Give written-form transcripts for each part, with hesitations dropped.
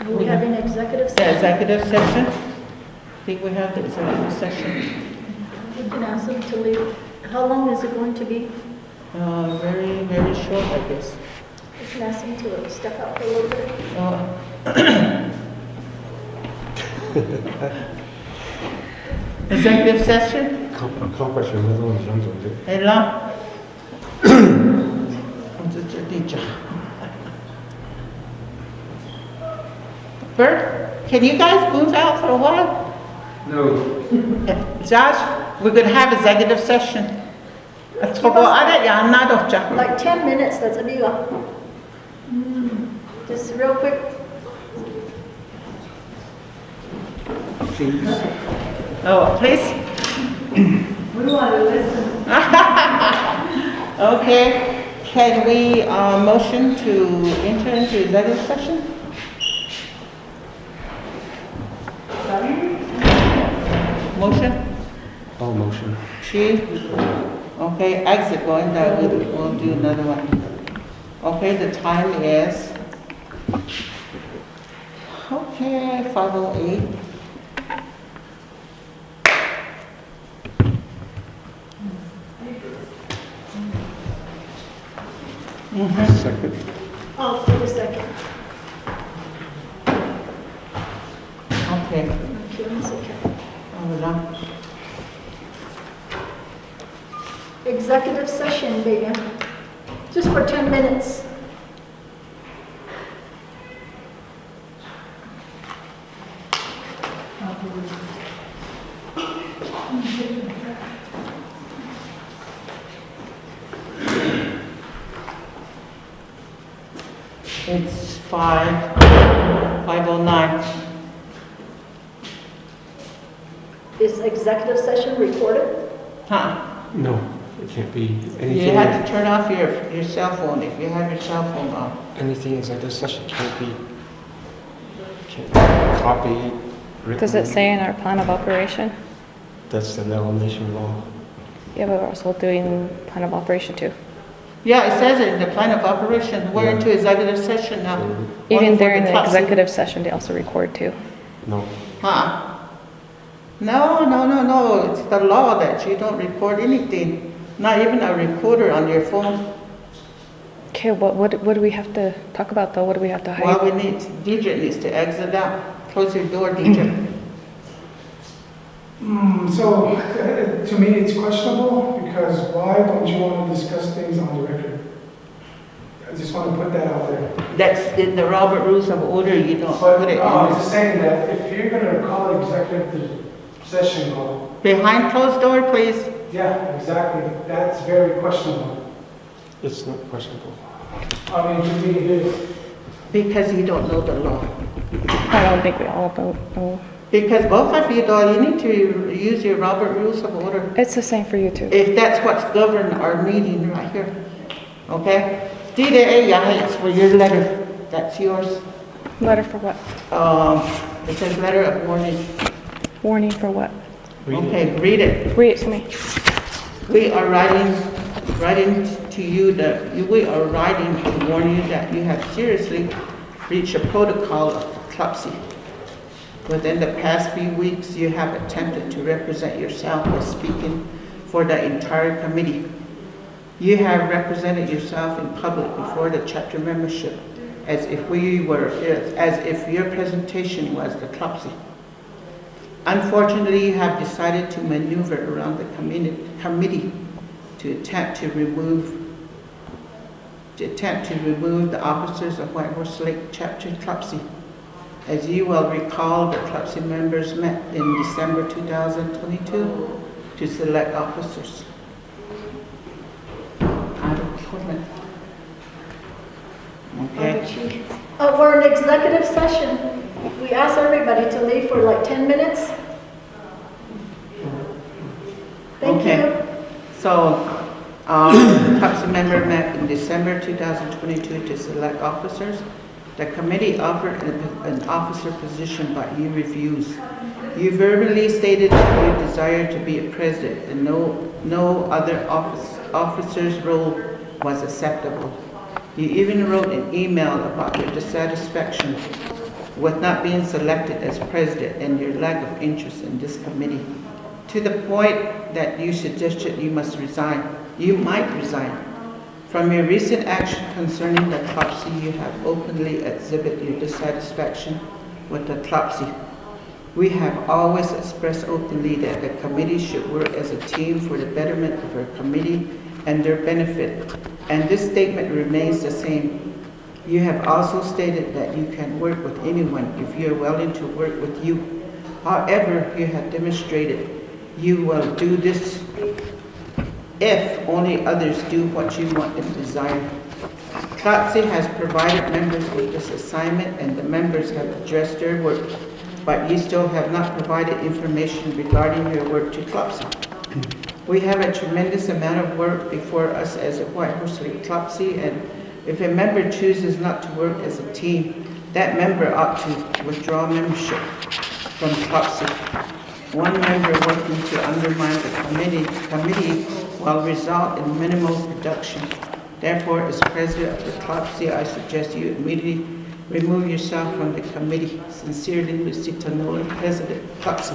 Are we having executive The session? executive session? I think we have the executive session. We can ask them to leave. How long is it going to be? Very, very short, I guess. We can ask them to step out for a little bit. Executive session? Hey, La. Bert, can you guys move out for a while? No. Josh, we're going to have executive session. Like 10 minutes, that's a deal. Just real quick. Please. Oh, please? We want to listen. Okay, can we motion to enter into executive session? Motion? All motion. Chief? Okay, exit going that we'll do another one. Okay, the time is, okay, 5:08. Second. Oh, wait a second. Okay. Okay, 1 second. Hold on. Executive session, baby. Just for 10 minutes. It's 5:09. Is executive session recorded? Huh? No, it can't be anything. You have to turn off your cell phone if you have your cell phone on. Anything inside this session can't be copied, written. Does it say in our plan of operation? That's the elimination law. Yeah, but we're also doing plan of operation too. Yeah, it says it in the plan of operation. We're into executive session now. Even Only for during the CLUPC. executive session, they also record too. No. Huh? No. It's the law that you don't record anything. Not even a recorder on your phone. Okay, what do we have to talk about though? What do we have to hide? Well, DJ needs to exit out. Close your door, DJ. So, to me, it's questionable, because why don't you want to discuss things on the record? I just want to put that out there. That's in the Robert Rules of Order. You don't But put it I'm in. just saying that if you're going to call executive session call, Behind closed door, please. yeah, exactly, that's very questionable. It's not questionable. I mean, to me, it is. Because you don't know the law. I don't think we all don't know. Because both of you, though, you need to use your Robert Rules of Order. It's the same for you too. If that's what's governed our meeting right here. Okay? DDA, it's for your letter. That's yours. Letter for what? It says letter of warning. Warning for what? Okay, read it. Read it to me. We are writing to you we are writing to warn you that you have seriously breached a protocol of CLUPC. Within the past few weeks, you have attempted to represent yourself by speaking for the entire committee. You have represented yourself in public before the chapter membership as if your presentation was the CLUPC. Unfortunately, you have decided to maneuver around the committee to attempt to remove the officers of Whitehorse Lake Chapter CLUPC. As you will recall, the CLUPC members met in December 2022 to select officers. Out of Portland. Okay. We're in executive session. We asked everybody to leave for like 10 minutes. Thank Okay. you. So, the CLUPC member met in December 2022 to select officers. The committee offered an officer position, but you refused. You verbally stated that you desire to be a president and no other officer's role was acceptable. You even wrote an email about your dissatisfaction with not being selected as president and your lack of interest in this committee, to the point that you suggested you must resign. You might resign. From your recent action concerning the CLUPC, you have openly exhibited your dissatisfaction with the CLUPC. We have always expressed openly that the committee should work as a team for the betterment of our committee and their benefit, and this statement remains the same. You have also stated that you can work with anyone if you are willing to work with you. However, you have demonstrated you will do this if only others do what you want and desire. CLUPC has provided members with this assignment and the members have addressed their work, but you still have not provided information regarding your work to CLUPC. We have a tremendous amount of work before us as a White Horse Lake CLUPC, and if a member chooses not to work as a team, that member ought to withdraw membership from CLUPC. One member working to undermine the committee will result in minimal production. Therefore, as president of the CLUPC, I suggest you immediately remove yourself from the committee. Sincerely, Lucita Nolan, President, CLUPC.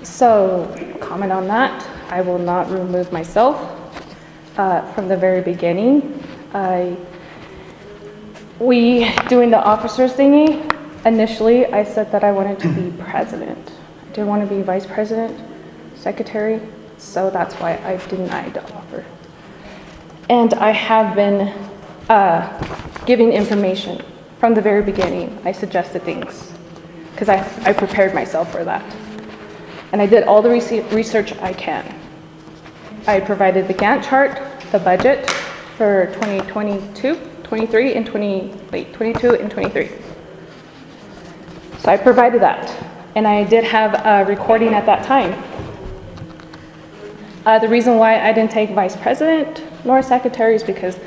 So, comment on that. I will not remove myself. From the very beginning, doing the officers thingy, initially I said that I wanted to be president. I didn't want to be vice president, secretary, so that's why I denied the offer. And I have been giving information from the very beginning. I suggested things because I prepared myself for that. And I did all the research I can. I provided the Gantt chart, the budget for 2022, 23, and 22 and 23. So I provided that. And I did have a recording at that time. The reason why I didn't take vice president nor secretary is because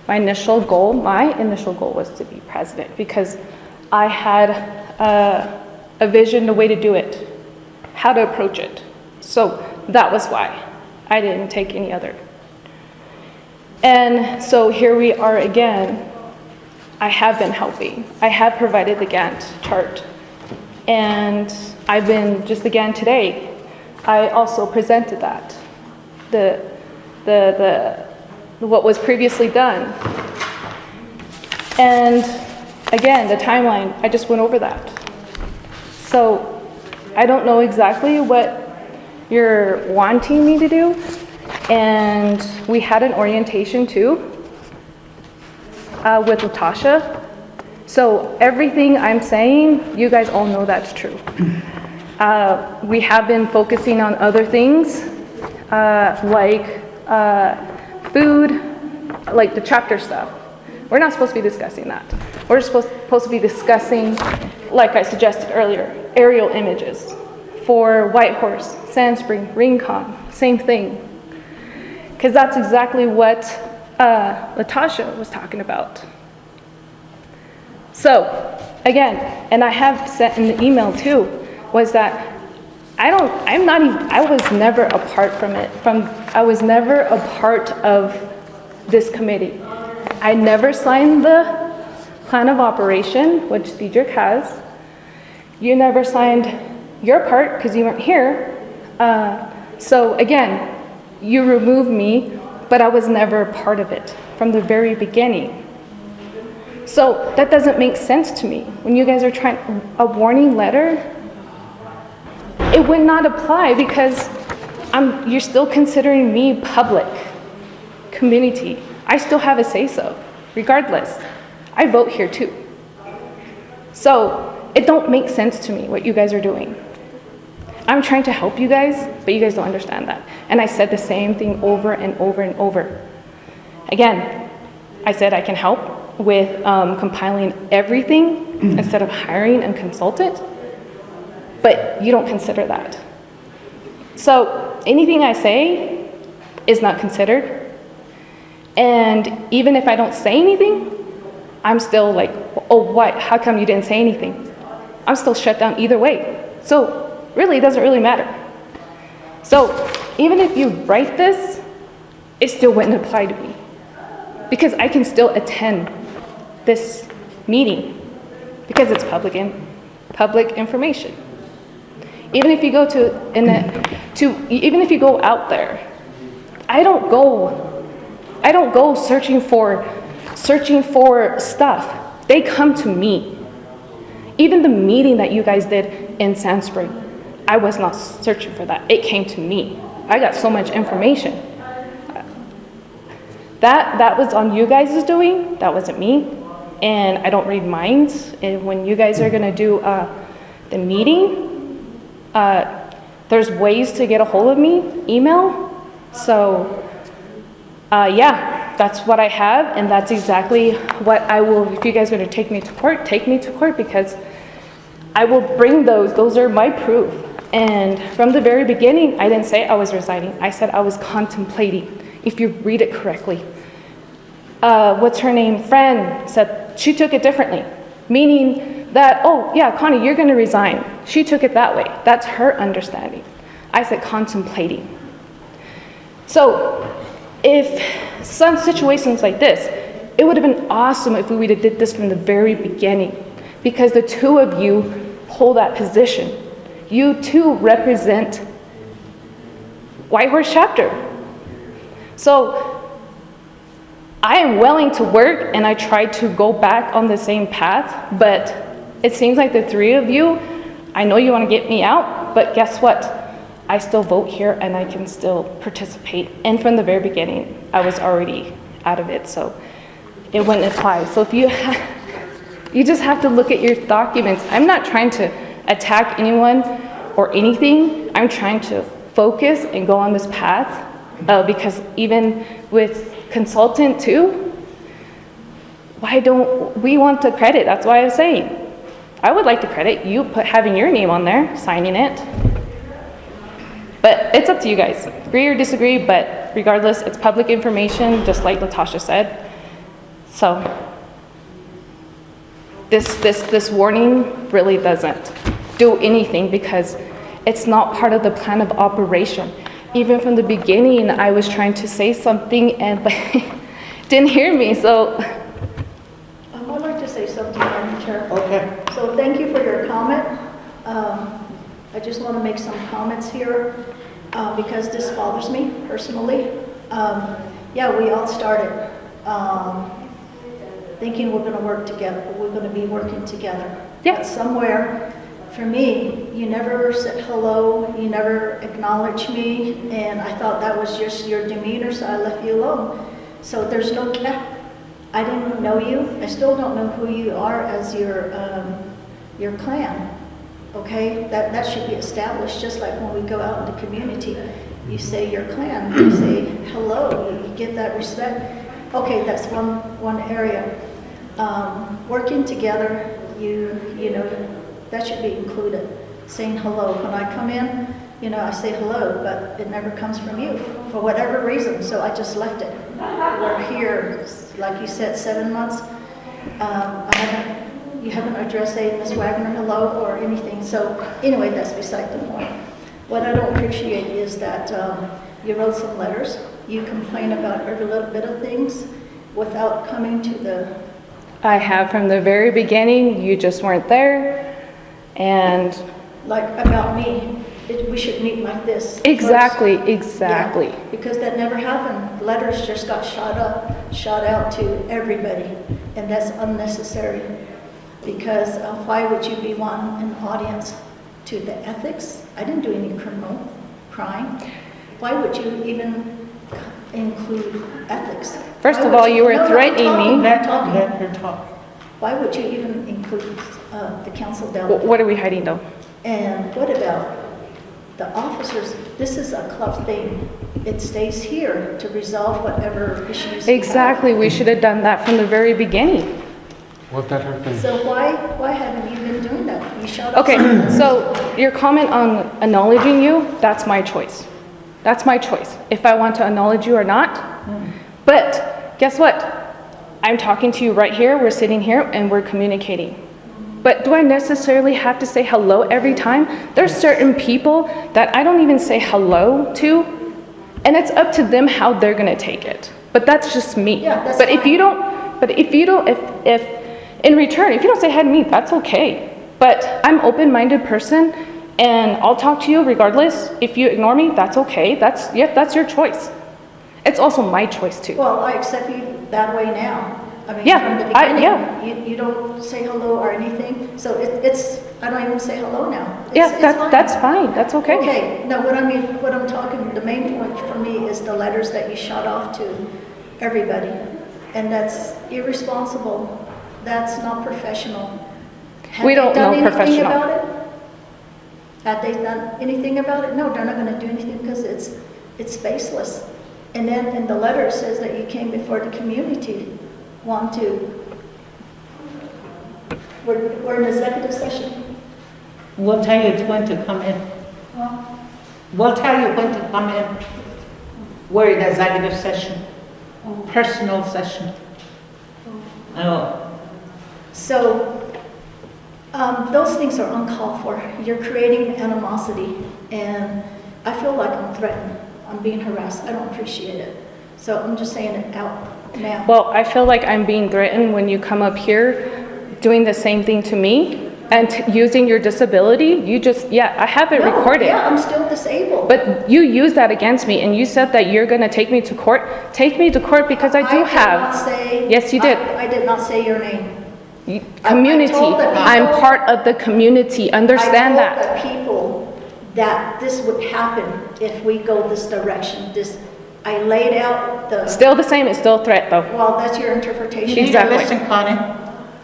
my initial goal was to be president, because I had a vision, a way to do it, how to approach it. So that was why I didn't take any other. And so here we are again. I have been helping. I have provided the Gantt chart. And I've been, just again today, I also presented that. What was previously done. And again, the timeline, I just went over that. So I don't know exactly what you're wanting me to do. And we had an orientation too with Latasha. So everything I'm saying, you guys all know that's true. We have been focusing on other things like food, like the chapter stuff. We're not supposed to be discussing that. We're supposed to be discussing, like I suggested earlier, aerial images for Whitehorse, Sand Spring, Rincon, same thing. Because that's exactly what Latasha was talking about. So, again, and I have sent in the email too, was that I was never a part from it. I was never a part of this committee. I never signed the plan of operation, which Cedric has. You never signed your part because you weren't here. So again, you removed me, but I was never a part of it from the very beginning. So that doesn't make sense to me. When you guys are trying a warning letter, it would not apply because you're still considering me public, community. I still have a say-so, regardless. I vote here too. So it don't make sense to me what you guys are doing. I'm trying to help you guys, but you guys don't understand that. And I said the same thing over and over and over. Again, I said I can help with compiling everything instead of hiring a consultant, but you don't consider that. So anything I say is not considered. And even if I don't say anything, I'm still like, oh, what? How come you didn't say anything? I'm still shut down either way. So really, it doesn't really matter. So even if you write this, it still wouldn't apply to me because I can still attend this meeting because it's public information. Even if you go even if you go out there, I don't go searching for stuff. They come to me. Even the meeting that you guys did in Sand Spring, I was not searching for that. It came to me. I got so much information. That was on you guys' doing. That wasn't me. And I don't read minds. And when you guys are gonna do the meeting, there's ways to get a hold of me, email. So, yeah, that's what I have, and that's exactly what I will, if you guys are gonna take me to court, because I will bring those. Those are my proof. And from the very beginning, I didn't say I was resigning. I said I was contemplating, if you read it correctly. What's her name? Fran said she took it differently, meaning that, oh yeah, Connie, you're gonna resign. She took it that way. That's her understanding. I said contemplating. So if some situations like this, it would have been awesome if we would have did this from the very beginning, because the two of you hold that position. You too represent Whitehorse chapter. So I am willing to work, and I try to go back on the same path, but it seems like the three of you, I know you want to get me out, but guess what? I still vote here and I can still participate. And from the very beginning, I was already out of it, so it wouldn't apply. So if you just have to look at your documents. I'm not trying to attack anyone or anything. I'm trying to focus and go on this path, because even with consultant too, why don't we want to credit? That's why I was saying, I would like to credit you having your name on there, signing it. But it's up to you guys, agree or disagree, but regardless, it's public information, just like Latasha said. So this warning really doesn't do anything, because it's not part of the plan of operation. Even from the beginning, I was trying to say something and didn't hear me, so. I'd like to say something, Madam Chair. Okay. So thank you for your comment. I just want to make some comments here, because this bothers me personally. Yeah, we all started thinking we're going to work together, we're going to be working together. Yeah. But somewhere, for me, you never said hello, you never acknowledged me, and I thought that was just your demeanor, so I left you alone. So there's no cap. I didn't know you. I still don't know who you are as your clan. Okay, that should be established, just like when we go out in the community. You say your clan, you say hello, you get that respect. Okay, that's one area. Working together, you know, that should be included. Saying hello. When I come in, I say hello, but it never comes from you for whatever reason, so I just left it. We're here, like you said, 7 months. You haven't addressed Ms. Wagner hello or anything, so anyway, that's beside the point. What I don't appreciate is that you wrote some letters, you complain about every little bit of things without coming to the... I have from the very beginning, you just weren't there, and... Like about me, we should meet like this. Exactly, first. exactly. Yeah, because that never happened. Letters just got shot out to everybody, and that's unnecessary. Because why would you be wanting an audience to the ethics? I didn't do any criminal crime. Why would you even include ethics? First of all, you were threatening me. Let her talk. Why would you even include the council delegate? What are we hiding though? And what about the officers? This is a club thing. It stays here to resolve whatever issues. Exactly, we should have done that from the very beginning. What that happened? So why haven't you been doing that? You showed up. Okay, so your comment on acknowledging you, that's my choice. That's my choice, if I want to acknowledge you or not. But guess what? I'm talking to you right here, we're sitting here, and we're communicating. But do I necessarily have to say hello every time? There's certain people that I don't even say hello to, and it's up to them how they're gonna take it. But that's just me. Yeah, that's But if fine. you don't, if in return, if you don't say hi to me, that's okay. But I'm open-minded person, and I'll talk to you regardless. If you ignore me, that's okay. That's your choice. It's also my choice too. Well, I accept you that way now. I mean, Yeah, from the beginning, you don't say hello or anything, so it's, I don't even say hello now. Yeah, It's that's fine, that's okay. Okay, no, what I'm talking, the main point for me is the letters that you shot off to everybody. And that's irresponsible. That's not professional. Have We they don't done know anything professional. about it? Have they done anything about it? No, they're not gonna do anything because it's baseless. And then in the letter, it says that you came before the community, we're in executive session. We'll tell you when to come in. We'll tell you when to come in. We're in executive session, personal session. Oh, So, those things are uncalled for. You're creating animosity, and I feel like I'm threatened. I'm being harassed. I don't appreciate it. So I'm just saying it out now. Well, I feel like I'm being threatened when you come up here doing the same thing to me and using your disability. You just, yeah, I have it No, recorded. Yeah, I'm still disabled. But you use that against me, and you said that you're gonna take me to court. Take me to court because I do did not have say. Yes, you did. I did not say your name. community. told the people- I'm part of the community, understand I that. told the people that this would happen if we go this direction. I laid out the, Still the same, it's still a threat though. well, that's your interpretation. you need to Exactly. listen, Connie.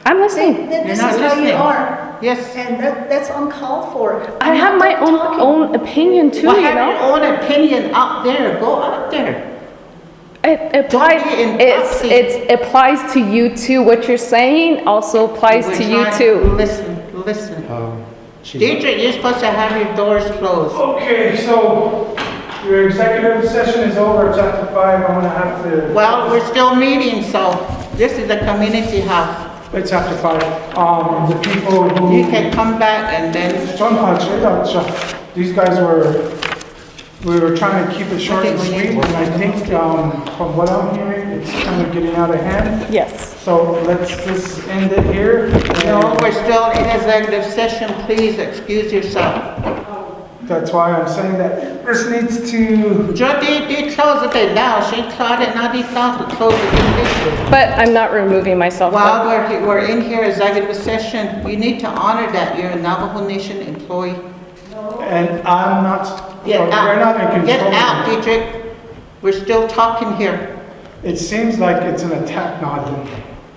I'm See, listening. this is You're not how you listening. are. Yes. And that's uncalled for. I I'm have not my done talking. own opinion too, Well, you have know? your own opinion out there. Go out there. It applies, be in toxic. it applies to you too. What you're saying also applies We're to you trying- too. Listen. She's Deidre, you're supposed to have your doors closed. Okay, so your executive session is over, it's after 5, I'm gonna have to. Well, we're still meeting, so this is a community house. It's after 5. The people who. You can come back and then, These guys we were trying to keep it short and sweet, and I think, from what I'm hearing, it's kind of getting out of hand. Yes. So let's just end it here. no, we're still in executive session. Please excuse yourself. That's why I'm saying that this needs to, Jody, they close it now. She closed it, now they close it. But I'm not removing myself. While though. we're in here, executive session, you need to honor that you're a Navajo Nation employee. and I'm not, Get we're out. not in control. Get out, Dietrich. We're still talking here. It seems like it's an attack, Nadine.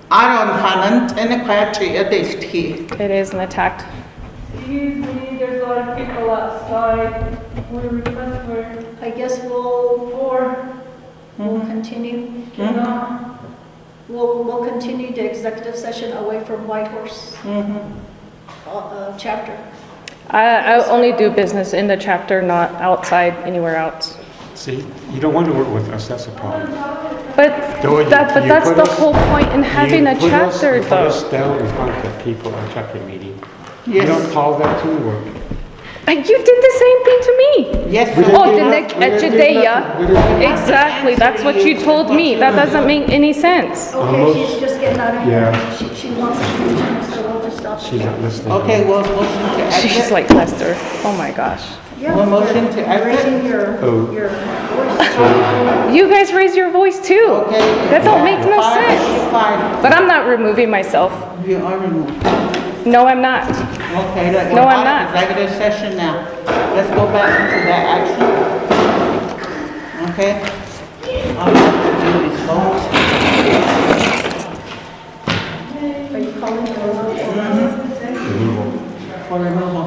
I don't have any question. It is an attack. Excuse me, there's a lot of people outside. We request for I guess we'll Mm-hmm. continue. We'll continue the executive session away from Whitehorse chapter. I only do business in the chapter, not outside, anywhere else. See, you don't want to work with us, that's a problem. But No, you- that's you put the us- whole point in having a chapter You put though. us down in front of people at chapter meeting. You Yes. don't call that teamwork. You did the same thing to me. Yes, We sir. didn't Oh, do the nothing. next We didn't do nothing. We didn't do Exactly, that's what you told me. That doesn't make any sense. Okay, Almost. she's just getting out of hand. Yeah. She wants to finish, so we'll just stop. She's not listening. Okay, well, motion to She's exit. like Lester. Oh my gosh. Yeah, One motion to you're exit? raising Oh. your voice. You guys raise your voice too. Okay. That don't make no sense. Five. But I'm not removing myself. You are removed. No, I'm not. Okay, look, No, we're I'm out of not. executive session now. Let's go back into that action. Okay? All we have to do is vote. Are you calling for For removal.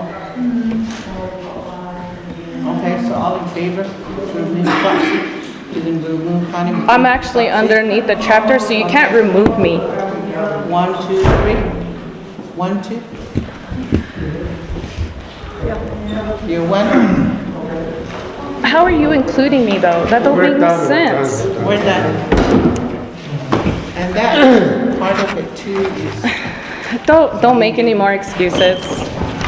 Okay, so all in favor to remove CLUPC? To remove Connie? I'm actually underneath the chapter, so you can't remove me. 1, 2, 3. 1, 2. You're winner. How are you including me though? That don't make We're no done, we're sense. done. We're done. And that part of it too is Don't make any more excuses.